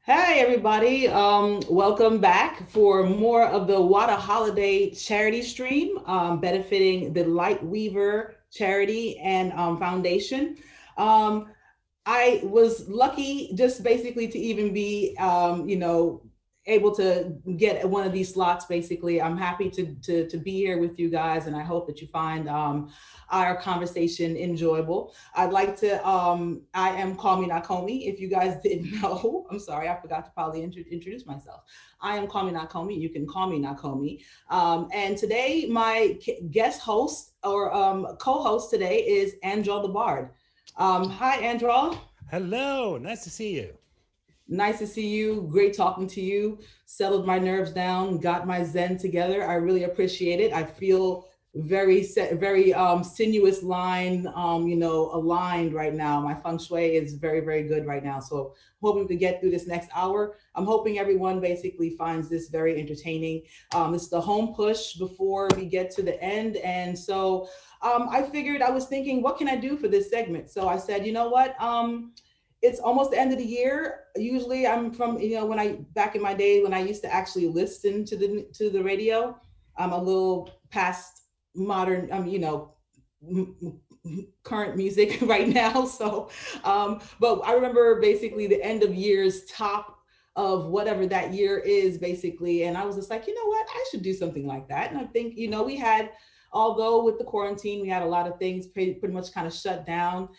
Hey everybody, welcome back for more of the WoT-a-Holiday Charity stream, benefiting the Lightweaver Charity and Foundation. Um, I was lucky just basically to even be, able to get one of these slots. Basically, I'm happy to be here with you guys, and I hope that you find our conversation enjoyable. I'd like to. I am Kami Nakomi. If you guys didn't know, I'm sorry, I forgot to probably introduce myself. I am Kami Nakomi. You can call me Nakomi. And today, my guest host or co-host today is Androl the Bard. Hi, Androl. Hello, nice to see you. Nice to see you. Great talking to you. Settled my nerves down, got my zen together. I really appreciate it. I feel very very sinuous line, aligned right now. My feng shui is very, very good right now. So hoping to get through this next hour. I'm hoping everyone basically finds this very entertaining. This is the home push before we get to the end. And so I figured I was thinking, what can I do for this segment? So I said, you know what? It's almost the end of the year. Usually I'm from, when I back in my day when I used to actually listen to the radio. I'm a little past modern, current music right now. So, but I remember basically the end of year's top of whatever that year is basically. And I was just like, you know what, I should do something like that. And I think, we had, although with the quarantine, we had a lot of things pretty much kind of shut down,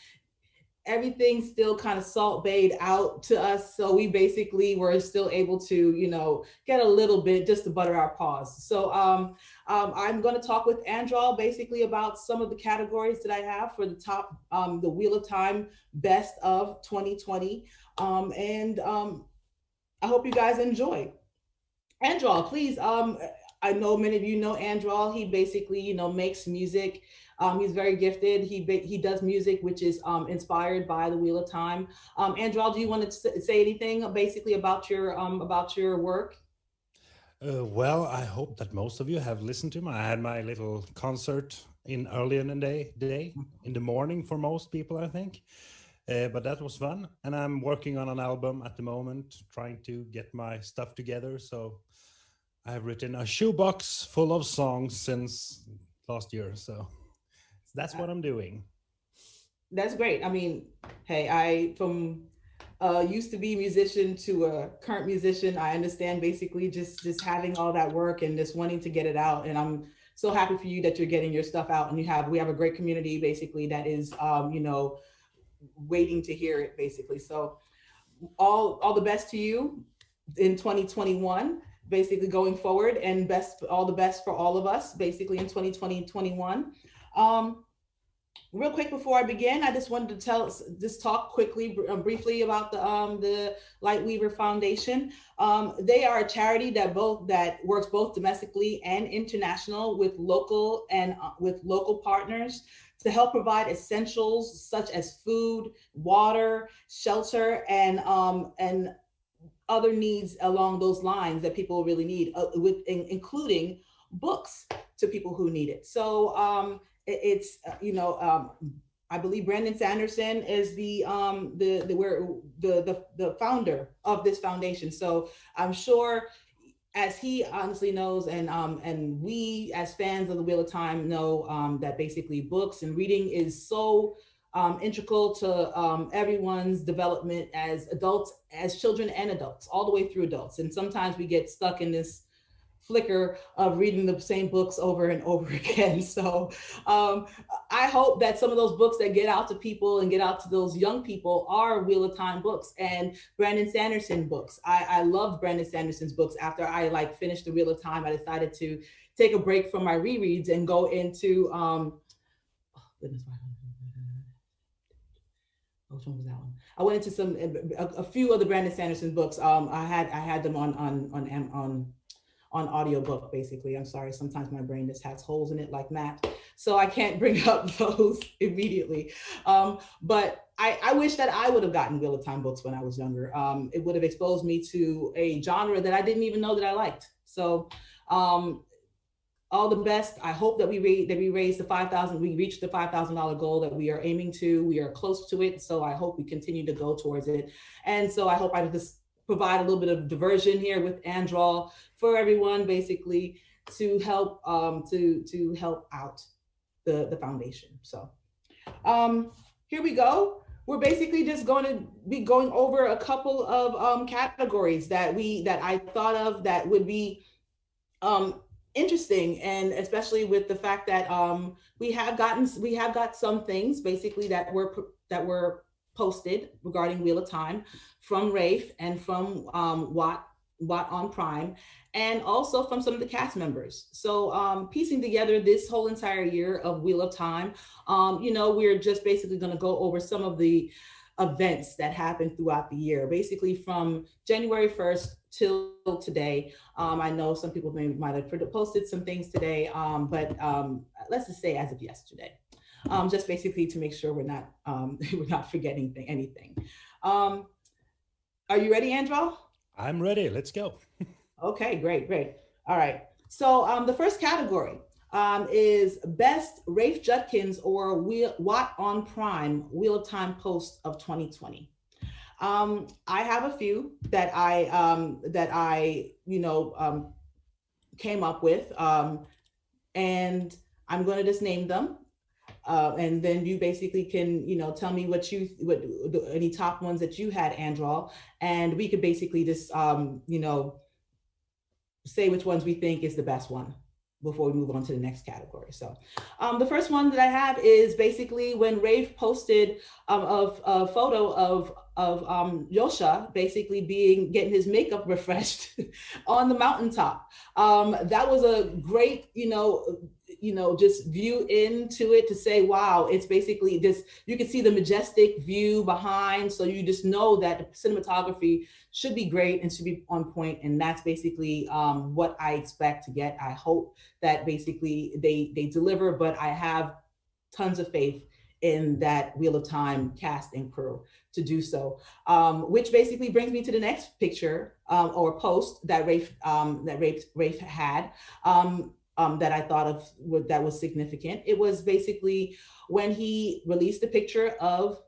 everything still kind of salt bayed out to us. So we basically were still able to, get a little bit just to butter our paws. So I'm going to talk with Androl basically about some of the categories that I have for the top, the Wheel of Time Best of 2020. And I hope you guys enjoy. Androl, please. I know many of you know Androl. He basically, makes music. He's very gifted. He does music which is inspired by the Wheel of Time. Androl, do you want to say anything basically about your work? Well, I hope that most of you have listened to me. I had my little concert in earlier in the day in the morning for most people, I think. But that was fun. And I'm working on an album at the moment, trying to get my stuff together. So I've written a shoebox full of songs since last year. So that's Uh, what I'm doing. That's great. I mean, hey, I from used to be musician to a current musician. I understand basically just having all that work and just wanting to get it out. And I'm so happy for you that you're getting your stuff out. And we have a great community basically that is waiting to hear it basically. So all the best to you in 2021, basically going forward, and all the best for all of us basically in 2020 21. um Real quick before I begin, I just wanted to just talk quickly, briefly about the Lightweaver Foundation. They are a charity that works both domestically and international with local partners to help provide essentials such as food, water, shelter, and other needs along those lines that people really need, including books to people who need it. So it's I believe Brandon Sanderson is the founder of this foundation. So I'm sure, as he honestly knows, and we as fans of the Wheel of Time know, that basically books and reading is so integral to everyone's development as adults, as children and adults, all the way through adults. And sometimes we get stuck in this flicker of reading the same books over and over again. So I hope that some of those books that get out to people and get out to those young people are Wheel of Time books and Brandon Sanderson books. I loved Brandon Sanderson's books. After I finished the Wheel of Time, I decided to take a break from my rereads and go into oh, goodness, which one was that one? I went into a few of the Brandon Sanderson books. I had them on audiobook basically. I'm sorry, sometimes my brain just has holes in it like Matt, so I can't bring up those immediately. But I wish that I would have gotten Wheel of Time books when I was younger. It would have exposed me to a genre that I didn't even know that I liked. So all the best. I hope that we raise the 5,000. We reach the $5,000 goal that we are aiming to. We are close to it, so I hope we continue to go towards it. And so I hope I just provide a little bit of diversion here with Androl for everyone, basically to help help out the foundation. So here we go. We're basically just going to be going over a couple of categories that I thought of that would be um, interesting, and especially with the fact that we have got some things basically that were posted regarding Wheel of Time from Rafe and from Watt on Prime, and also from some of the cast members. So piecing together this whole entire year of Wheel of Time, we're just basically going to go over some of the events that happened throughout the year, basically from January 1st till today. I know some people might have posted some things today, but let's just say as of yesterday, just basically to make sure we're not we're not forgetting anything. Um, are you ready, Andro? I'm ready. Let's go. Okay, great, great. All right. So the first category is Best Rafe Judkins or Watt on Prime Wheel of Time Post of 2020. I have a few that I came up with, and I'm going to just name them, and then you basically can tell me what any top ones that you had, Androl, and we could basically just say which ones we think is the best one before we move on to the next category. So the first one that I have is basically when Rafe posted of a photo of Yosha basically getting his makeup refreshed on the mountaintop. That was a great, just view into it to say, wow, it's basically this, you can see the majestic view behind. So you just know that the cinematography should be great and should be on point. And that's basically what I expect to get. I hope that basically they deliver, but I have tons of faith in that Wheel of Time cast and crew to do so. Which basically brings me to the next picture or post that Rafe had. That I thought of that was significant. It was basically when he released a picture of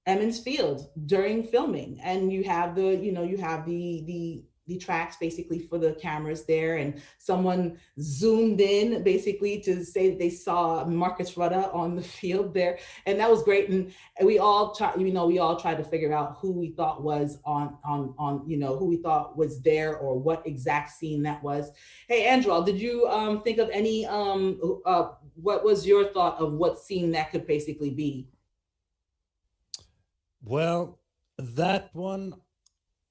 Emmons Field during filming, and you have the tracks basically for the cameras there, and someone zoomed in basically to say that they saw Marcus Rudder on the field there, and that was great. And we all tried to figure out who we thought was on who we thought was there or what exact scene that was. Hey, Androl, did you think of any what was your thought of what scene that could basically be? Well, that one,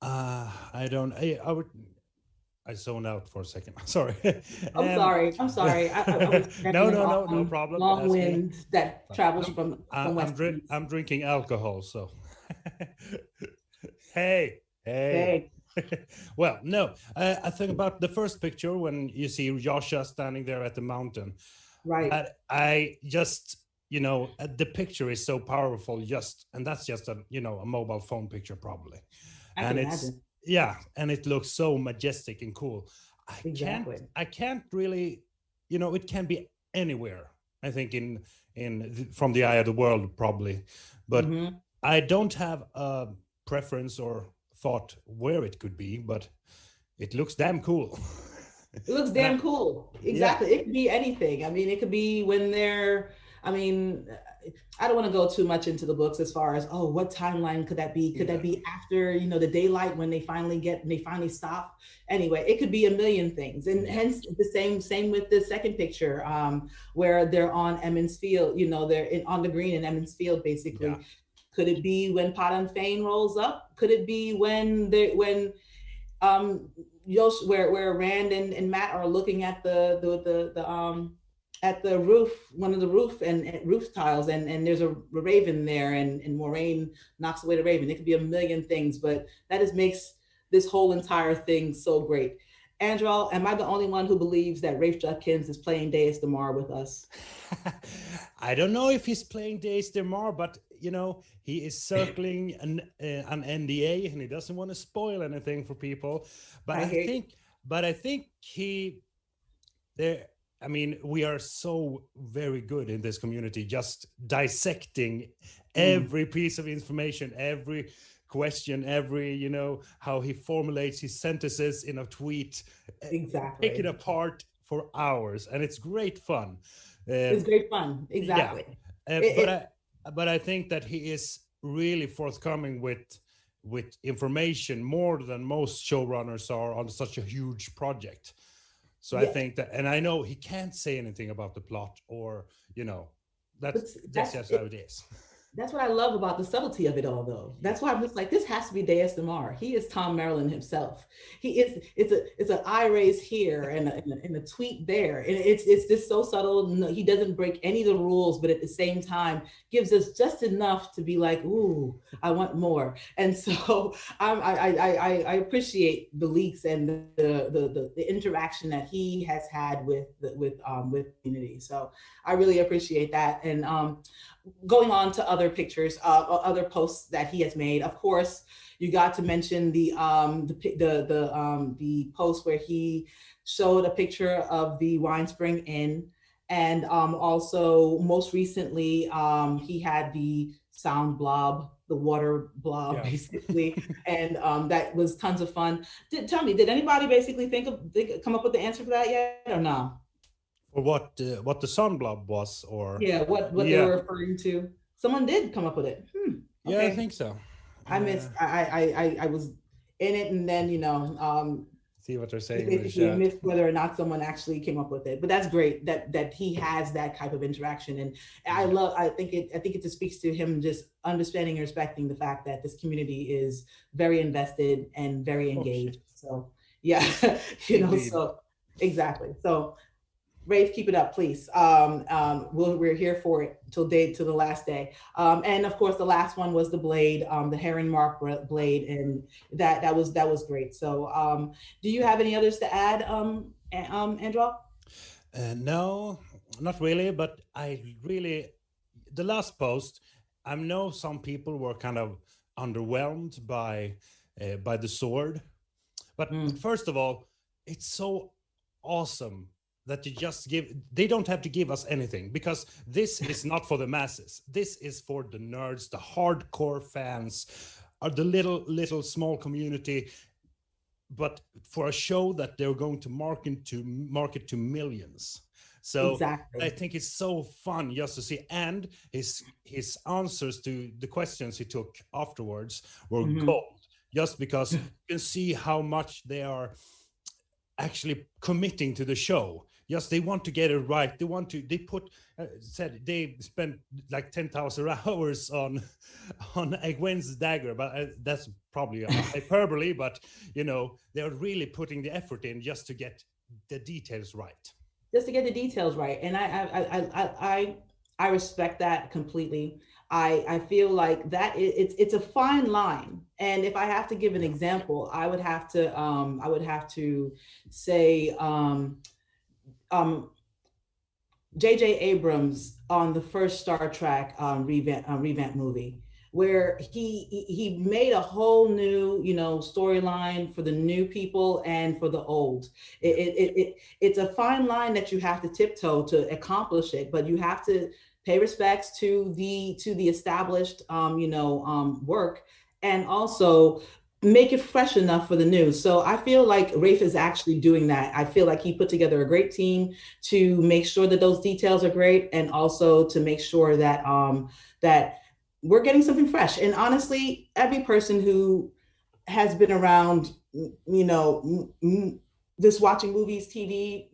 I don't. I zoned out for a second. Sorry. I'm um, sorry. I'm sorry. I was no, checking no on problem. long Ask me. wind that travels I'm from west to east. I'm drinking alcohol, so. Hey, hey. Hey, Well, no, I think about the first picture when you see Yasha standing there at the mountain. right. That I just, the picture is so powerful. And that's just a mobile phone picture probably, I can and it's imagine. yeah, and it looks so majestic and cool. Exactly. I can't really, it can be anywhere. I think from the eye of the world probably, but Hmm. I don't have a preference or thought where it could be, but it looks damn cool. It looks and I, damn cool. yeah, Exactly. It could be anything. I mean, it could be when I mean, I don't want to go too much into the books as far as, oh, what timeline could that be? Could that yeah, be after, the daylight when they finally stop? Anyway, it could be a million things. And yeah, hence the same with the second picture, where they're on Emmons Field, on the green in Emmons Field, yeah, basically. Could it be when Pot and Fane rolls up? Could it be when um Yosh, where Rand and Matt are looking at the at the roof, one of the roof roof tiles, and there's a raven there, and Moraine knocks away the raven. It could be a million things, but that just makes this whole entire thing so great. Androl, am I the only one who believes that Rafe Judkins is playing Deus Damar with us? I don't know if he's playing Days Demar, but he is circling an NDA and he doesn't want to spoil anything for people. But I I hear you. think, he there. I mean, we are so very good in this community, just dissecting Mm, every piece of information, every question every, how he formulates his sentences in a tweet, pick it Exactly. apart for hours, and it's great fun. It's Um, great fun. yeah, Exactly. uh, It, but it I but I think that he is really forthcoming with information more than most showrunners are on such a huge project. So I yeah, think that, and I know he can't say anything about the plot, or but that's just how it is. that's what I love about the subtlety of it all, though. That's Yeah, why I'm just like, this has to be DSMR. He is Tom Maryland himself. He is. It's an eye raise here and a tweet there, and it's just so subtle. No, he doesn't break any of the rules, but at the same time gives us just enough to be like, ooh, I want more. And so I appreciate the leaks and the interaction that he has had with community. So I really appreciate that. And going on to other pictures, other posts that he has made. Of course, you got to mention the post where he showed a picture of the Wine Spring Inn, and also most recently he had the sound blob, the water blob, yeah. basically, and that was tons of fun. Tell me, did anybody basically come up with the answer for that yet, or no? For what the sun blob was, or Yeah, what they yeah, were referring to. Someone did come up with it. yeah, I Okay. think so. I Uh, missed. I was in it, and then See what they're just saying in the basically chat. missed whether or not someone actually came up with it. But that's great that he has that type of interaction, and I Yeah. love. I think it just speaks to him just understanding and respecting the fact that this community is very invested and very Oh engaged. shit. So yeah, Indeed. so exactly. So Rafe, keep it up, please. We're here for it till the last day. And of course, the last one was the blade, the heron mark blade, and that was great. So, do you have any others to add, Androl? No, not really, but I really, the last post, I know some people were kind of underwhelmed by the sword, but Mm, first of all, it's so awesome that they don't have to give us anything, because this is not for the masses. This is for the nerds, the hardcore fans, or the little small community, but for a show that they're going to market to millions. So I exactly. think it's so fun just to see, and his answers to the questions he took afterwards were Hmm. gold. Just because you can see how much they are actually committing to the show. Yes, they want to get it right. They put said they spent like 10,000 hours on Egwene's dagger, but that's probably a hyperbole. But they're really putting the effort in just to get the details right. Just to get the details right. And I respect that completely. I feel like that it's a fine line. And if I have to give an Yeah. example, I would have to say um, J.J. Abrams on the first Star Trek revamp movie, where he made a whole new storyline for the new people and for the old. Yeah. It's a fine line that you have to tiptoe to accomplish it, but you have to pay respects to the established work, and also make it fresh enough for the new. So I feel like Rafe is actually doing that. I feel like he put together a great team to make sure that those details are great, and also to make sure that we're getting something fresh. And honestly, every person who has been around, just watching movies, TV,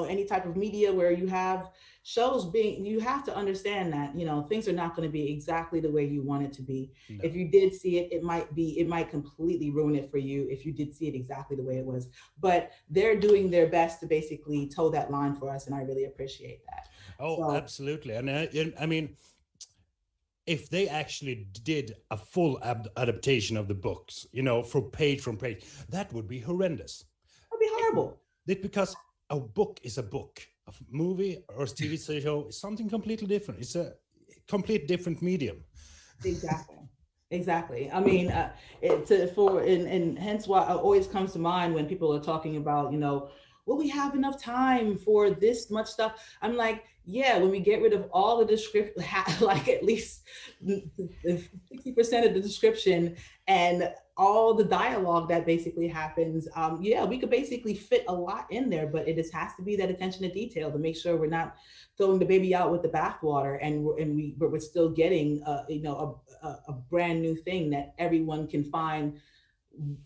any type of media where you have shows being, you have to understand that, things are not going to be exactly the way you want it to be. No. If you did see it, it might completely ruin it for you if you did see it exactly the way it was. But they're doing their best to basically toe that line for us, and I really appreciate that. Oh, So absolutely. And I mean, if they actually did a full adaptation of the books, from page, that would be horrendous. it'll be It would, horrible. because a book is a book. A movie or a TV show is something completely different. It's a complete different medium. Exactly. Exactly. I mean, and hence why it always comes to mind when people are talking about, will we have enough time for this much stuff? I'm like, yeah, when we get rid of all the description, like at least 60% of the description and all the dialogue that basically happens, yeah, we could basically fit a lot in there, but it just has to be that attention to detail to make sure we're not throwing the baby out with the bathwater, and but we're still getting, a brand new thing that everyone can find,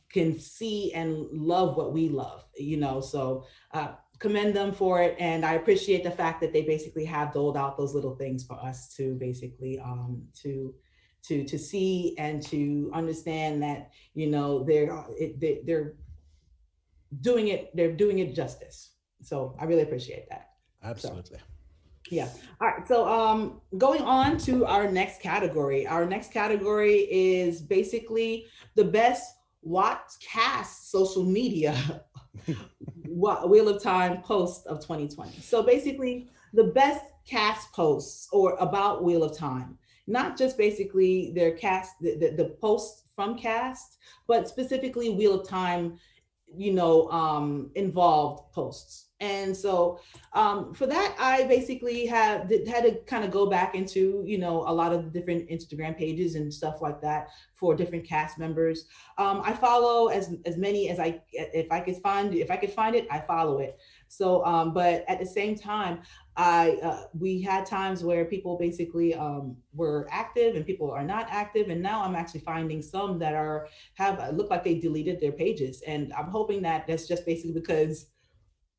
can see and love what we love, so commend them for it, and I appreciate the fact that they basically have doled out those little things for us to basically to see and to understand that they're doing it justice. So I really appreciate that. So Absolutely. yeah. All right. So going on to our next category. Our next category is basically the best Watts cast social media Wheel of Time post of 2020. So basically the best cast posts or about Wheel of Time, not just basically their cast, the posts from cast, but specifically Wheel of Time, involved posts. And so for that, I basically had to kind of go back into, a lot of different Instagram pages and stuff like that for different cast members. I follow as many as if I could find it, I follow it. So, but at the same time, we had times where people basically were active and people are not active, and now I'm actually finding some that have look like they deleted their pages, and I'm hoping that that's just basically because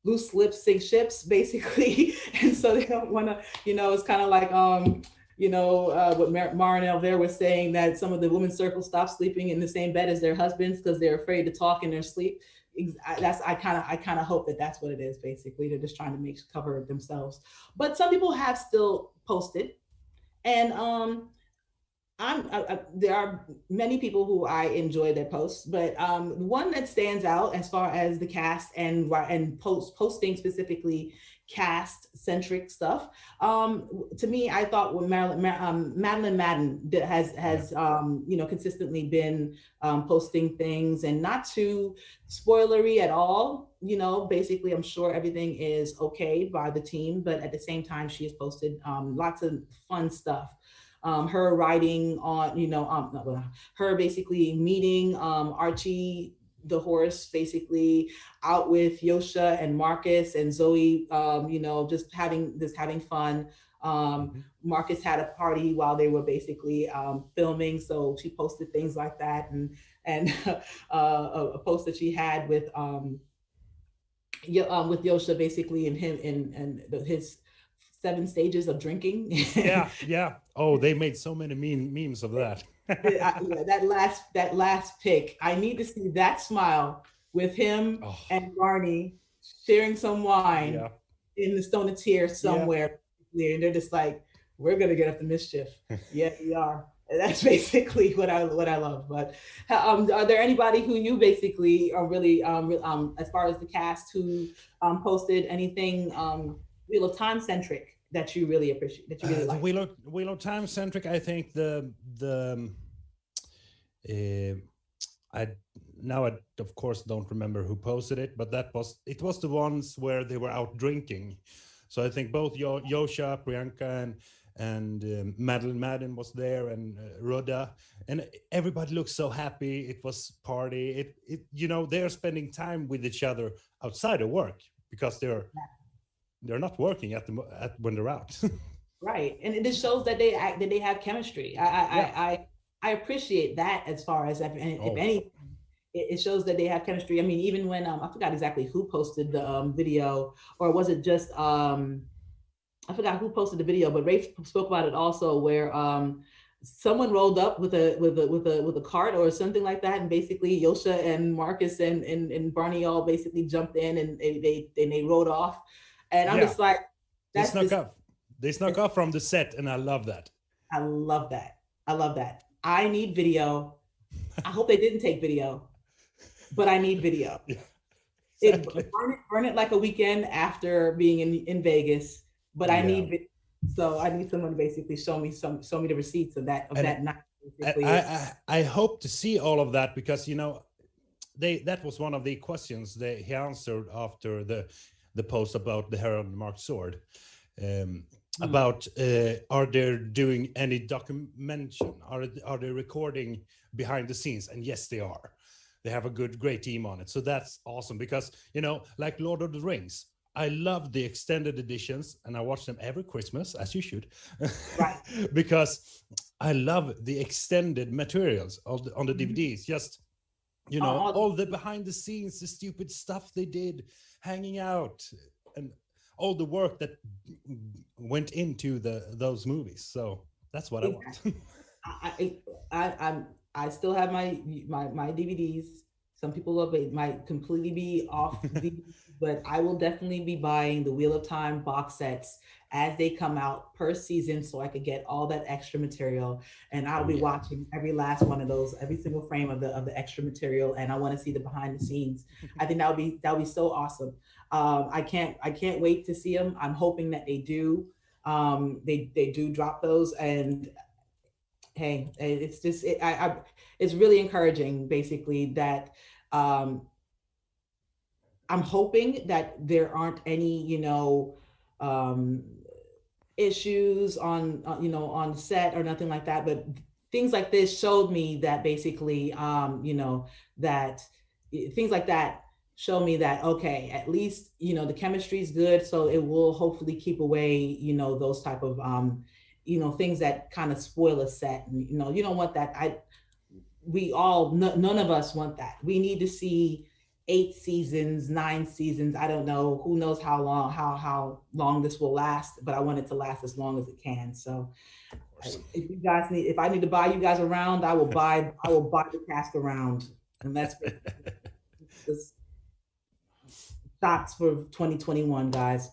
loose lips sink ships, basically. And so they don't want to, it's kind of like what Marinelle there was saying, that some of the women's circle stop sleeping in the same bed as their husbands because they're afraid to talk in their sleep. I kind of hope that that's what it is. Basically, they're just trying to make cover themselves. But some people have still posted, and there are many people who I enjoy their posts, but one that stands out as far as the cast and posting specifically cast centric stuff. To me, I thought when Madeline Madden has consistently been posting things, and not too spoilery at all. Basically, I'm sure everything is okay by the team, but at the same time, she has posted lots of fun stuff. Her writing on, her basically meeting Archie the horse, basically out with Yosha and Marcus and Zoe, just having fun. Marcus had a party while they were basically filming, so she posted things like that, and a post that she had with Yosha, basically, and him and his 7 stages of drinking. Yeah, yeah. Oh, they made so many memes of that. Yeah, that last pick. I need to see that smile with him Oh, and Barney sharing some wine yeah, in the Stone of Tears yeah. somewhere. And they're just like, we're gonna get up to mischief. Yeah, we are. And that's basically what I love. But are there anybody who you basically are really as far as the cast, who posted anything Wheel of Time centric that you really appreciate, that you really The like? Wheel of Time centric. I think uh, I now I of course don't remember who posted it, but it was the ones where they were out drinking. So I think both Yosha, Priyanka, and Madeline Madden was there, and Rhoda, and everybody looked so happy. It was party. They're spending time with each other outside of work because they're not working when they're out. Right, and it just shows that they have chemistry. Yeah. I appreciate that, as far as if Oh, any, it shows that they have chemistry. I mean, even when I forgot exactly who posted the video, or was it just I forgot who posted the video, but Ray spoke about it also, where someone rolled up with a cart or something like that, and basically Yosha and Marcus and Barney all basically jumped in, and they rode off, and I'm yeah. just like, They that's snuck just up. They snuck up from the set, and I love that. I love that. I love that. I need video. I hope they didn't take video, but I need video. Yeah, It exactly. burn it like a weekend after being in Vegas, but I Yeah, need so I need someone to basically show me the receipts of and that night, I, basically. I hope to see all of that, because that was one of the questions that he answered after the post about the Herald Marked Sword. about are they doing any documentation? Are they recording behind the scenes? And yes, they are. They have a great team on it. So that's awesome because, you know, like Lord of the Rings, I love the extended editions and I watch them every Christmas, as you should, Right. because I love the extended materials on the Mhm. DVDs. Just, you know, All, all the behind the scenes, the stupid stuff they did, hanging out, and all the work that went into those movies. So that's what I want. exactly. I, I still have my DVDs. Some people love it might completely be off DVDs, but I will definitely be buying the Wheel of Time box sets as they come out per season, so I could get all that extra material. And I'll Oh be yeah. watching every last one of those, every single frame of the extra material, and I want to see the behind the scenes. I think that would be so awesome. I can't wait to see them. I'm hoping that they do. They do drop those, and hey, it's just it's really encouraging, basically, that um, I'm hoping that there aren't any, um, issues on, on set or nothing like that. But things like this showed me that basically, that things like that show me that, okay, at least, the chemistry is good. So it will hopefully keep away, those type of, things that kind of spoil a set. And, you don't want that. We all, none of us want that. We need to see 8 seasons, 9 seasons. I don't know. Who knows how long this will last, but I want it to last as long as it can. So Of course. if I need to buy you guys around, I will buy the cast around. And let's get this shots for 2021, guys.